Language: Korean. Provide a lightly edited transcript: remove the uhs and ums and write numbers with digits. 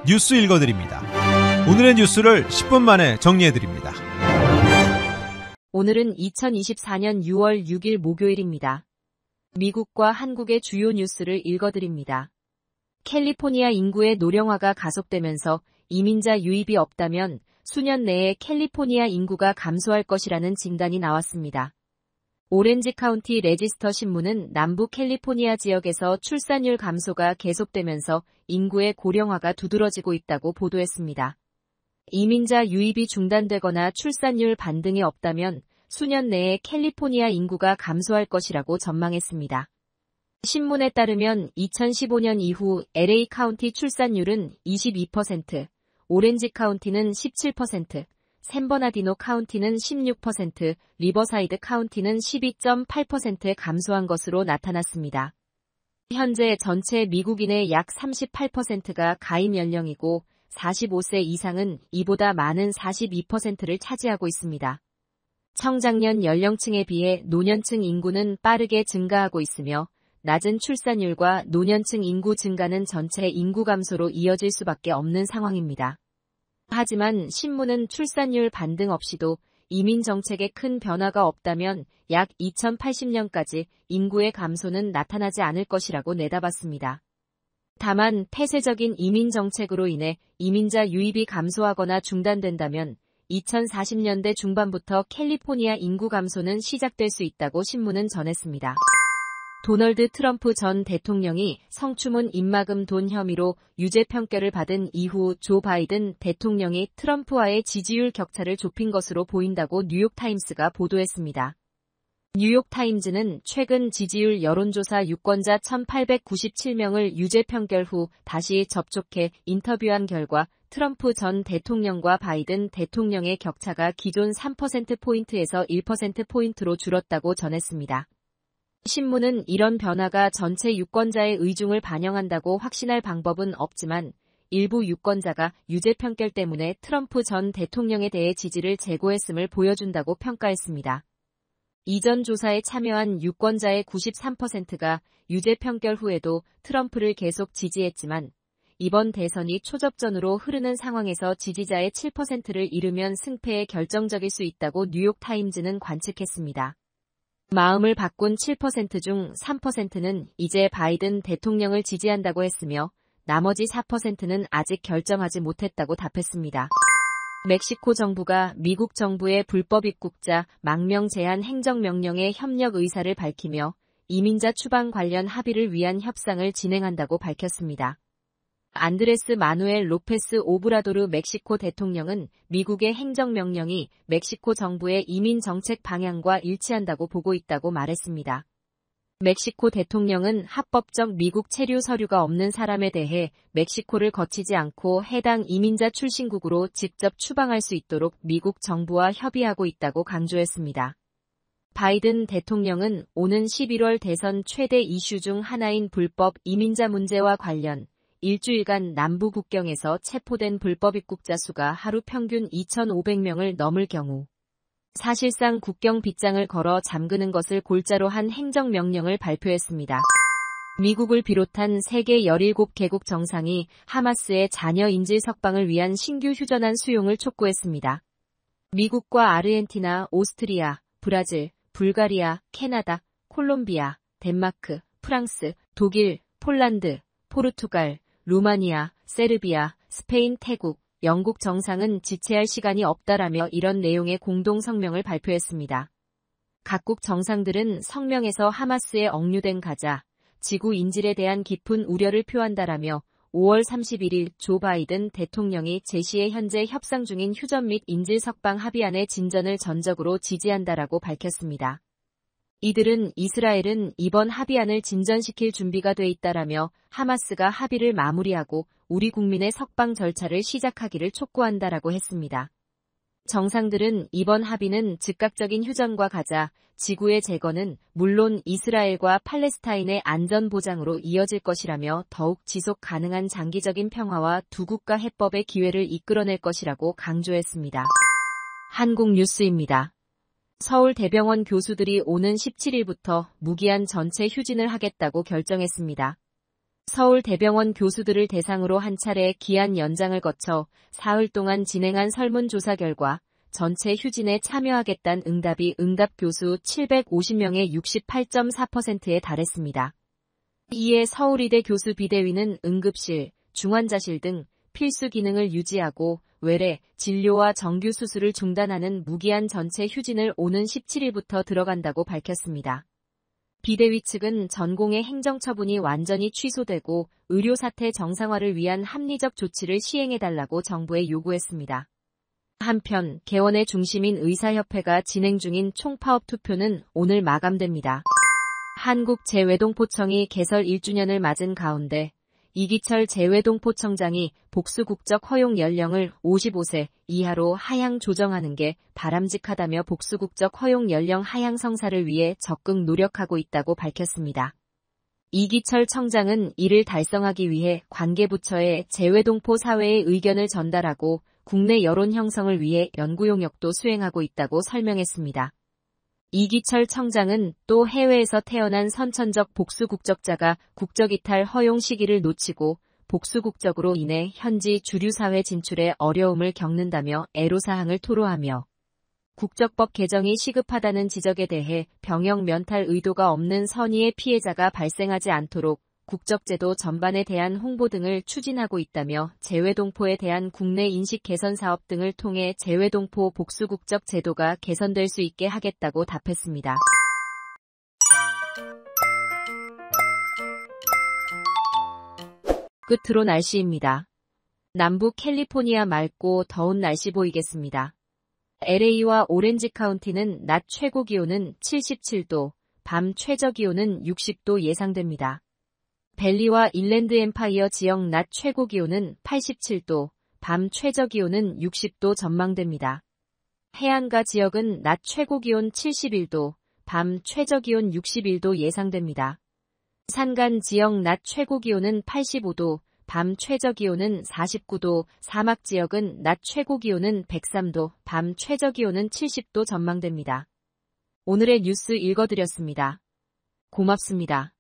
뉴스 읽어드립니다. 오늘의 뉴스를 10분 만에 정리해드립니다. 오늘은 2024년 6월 6일 목요일입니다. 미국과 한국의 주요 뉴스를 읽어드립니다. 캘리포니아 인구의 노령화가 가속되면서 이민자 유입이 없다면 수년 내에 캘리포니아 인구가 감소할 것이라는 진단이 나왔습니다. 오렌지 카운티 레지스터 신문은 남부 캘리포니아 지역에서 출산율 감소가 계속되면서 인구의 고령화가 두드러지고 있다고 보도했습니다. 이민자 유입이 중단되거나 출산율 반등이 없다면 수년 내에 캘리포니아 인구가 감소할 것이라고 전망했습니다. 신문에 따르면 2015년 이후 LA 카운티 출산율은 22%, 오렌지 카운티는 17%, 샌버나디노 카운티는 16%, 리버사이드 카운티는 12.8%에 감소한 것으로 나타났습니다. 현재 전체 미국인의 약 38%가 가입 연령이고 45세 이상은 이보다 많은 42%를 차지하고 있습니다. 청장년 연령층에 비해 노년층 인구는 빠르게 증가하고 있으며 낮은 출산율과 노년층 인구 증가는 전체 인구 감소로 이어질 수밖에 없는 상황입니다. 하지만 신문은 출산율 반등 없이도 이민 정책에 큰 변화가 없다면 약 2080년까지 인구의 감소는 나타나지 않을 것이라고 내다봤습니다. 다만 폐쇄적인 이민 정책으로 인해 이민자 유입이 감소하거나 중단된다면 2040년대 중반부터 캘리포니아 인구 감소는 시작될 수 있다고 신문은 전했습니다. 도널드 트럼프 전 대통령이 성추문 입막음 돈 혐의로 유죄 판결을 받은 이후 조 바이든 대통령이 트럼프와의 지지율 격차를 좁힌 것으로 보인다고 뉴욕타임스가 보도했습니다. 뉴욕타임즈는 최근 지지율 여론조사 유권자 1,897명을 유죄 판결 후 다시 접촉해 인터뷰한 결과 트럼프 전 대통령과 바이든 대통령의 격차가 기존 3%포인트에서 1%포인트로 줄었다고 전했습니다. 신문은 이런 변화가 전체 유권자의 의중을 반영한다고 확신할 방법은 없지만 일부 유권자가 유죄 판결 때문에 트럼프 전 대통령에 대해 지지를 제고했음을 보여준다고 평가했습니다. 이전 조사에 참여한 유권자의 93%가 유죄 판결 후에도 트럼프를 계속 지지했지만 이번 대선이 초접전으로 흐르는 상황에서 지지자의 7%를 이루면 승패에 결정적일 수 있다고 뉴욕타임즈는 관측했습니다. 마음을 바꾼 7% 중 3%는 이제 바이든 대통령을 지지한다고 했으며 나머지 4%는 아직 결정하지 못했다고 답했습니다. 멕시코 정부가 미국 정부의 불법 입국자 망명 제한 행정명령에 협력 의사를 밝히며 이민자 추방 관련 합의를 위한 협상을 진행한다고 밝혔습니다. 안드레스 마누엘 로페스 오브라도르 멕시코 대통령은 미국의 행정명령이 멕시코 정부의 이민 정책 방향과 일치한다고 보고 있다고 말했습니다. 멕시코 대통령은 합법적 미국 체류 서류가 없는 사람에 대해 멕시코를 거치지 않고 해당 이민자 출신국으로 직접 추방할 수 있도록 미국 정부와 협의하고 있다고 강조했습니다. 바이든 대통령은 오는 11월 대선 최대 이슈 중 하나인 불법 이민자 문제와 관련 일주일간 남부 국경에서 체포된 불법 입국자 수가 하루 평균 2,500명을 넘을 경우 사실상 국경 빗장을 걸어 잠그는 것을 골자로 한 행정명령을 발표했습니다. 미국을 비롯한 세계 17개국 정상이 하마스의 자녀 인질 석방을 위한 신규 휴전안 수용을 촉구했습니다. 미국과 아르헨티나, 오스트리아, 브라질, 불가리아, 캐나다, 콜롬비아, 덴마크, 프랑스, 독일, 폴란드, 포르투갈, 루마니아, 세르비아, 스페인, 태국, 영국 정상은 지체할 시간이 없다라며 이런 내용의 공동 성명을 발표했습니다. 각국 정상들은 성명에서 하마스에 억류된 가자, 지구 인질에 대한 깊은 우려를 표한다라며 5월 31일 조 바이든 대통령이 제시해 현재 협상 중인 휴전 및 인질 석방 합의안의 진전을 전적으로 지지한다라고 밝혔습니다. 이들은 이스라엘은 이번 합의안을 진전시킬 준비가 돼 있다라며 하마스가 합의를 마무리하고 우리 국민의 석방 절차를 시작하기를 촉구한다라고 했습니다. 정상들은 이번 합의는 즉각적인 휴전과 가자, 지구의 재건은 물론 이스라엘과 팔레스타인의 안전 보장으로 이어질 것이라며 더욱 지속 가능한 장기적인 평화와 두 국가 해법의 기회를 이끌어낼 것이라고 강조했습니다. 한국 뉴스입니다. 서울대병원 교수들이 오는 17일부터 무기한 전체 휴진을 하겠다고 결정했습니다. 서울대병원 교수들을 대상으로 한 차례 기한 연장을 거쳐 사흘 동안 진행한 설문조사 결과 전체 휴진에 참여하겠다는 응답이 응답 교수 750명의 68.4%에 달했습니다. 이에 서울의대 교수 비대위는 응급실, 중환자실 등 필수 기능을 유지하고 외래, 진료와 정규 수술을 중단하는 무기한 전체 휴진을 오는 17일부터 들어간다고 밝혔습니다. 비대위 측은 전공의 행정처분이 완전히 취소되고 의료 사태 정상화를 위한 합리적 조치를 시행해달라고 정부에 요구했습니다. 한편 개원의 중심인 의사협회가 진행 중인 총파업 투표는 오늘 마감됩니다. 한국재외동포청이 개설 1주년을 맞은 가운데 이기철 재외동포청장이 복수국적 허용 연령을 55세 이하로 하향 조정하는 게 바람직하다며 복수국적 허용 연령 하향 성사를 위해 적극 노력하고 있다고 밝혔습니다. 이기철 청장은 이를 달성하기 위해 관계부처에 재외동포 사회의 의견을 전달하고 국내 여론 형성을 위해 연구 용역도 수행하고 있다고 설명했습니다. 이기철 청장은 또 해외에서 태어난 선천적 복수국적자가 국적이탈 허용 시기를 놓치고 복수국적으로 인해 현지 주류사회 진출에 어려움을 겪는다며 애로사항을 토로하며 국적법 개정이 시급하다는 지적에 대해 병역 면탈 의도가 없는 선의의 피해자가 발생하지 않도록 국적제도 전반에 대한 홍보 등을 추진하고 있다며 재외동포에 대한 국내 인식 개선 사업 등을 통해 재외동포 복수국적 제도가 개선될 수 있게 하겠다고 답했습니다. 끝으로 날씨입니다. 남부 캘리포니아 맑고 더운 날씨 보이겠습니다. LA와 오렌지 카운티는 낮 최고 기온은 77도, 밤 최저 기온은 60도 예상됩니다. 벨리와 인랜드 엠파이어 지역 낮 최고 기온은 87도, 밤 최저 기온은 60도 전망됩니다. 해안가 지역은 낮 최고 기온 71도, 밤 최저 기온 61도 예상됩니다. 산간 지역 낮 최고 기온은 85도, 밤 최저 기온은 49도, 사막 지역은 낮 최고 기온은 103도, 밤 최저 기온은 70도 전망됩니다. 오늘의 뉴스 읽어드렸습니다. 고맙습니다.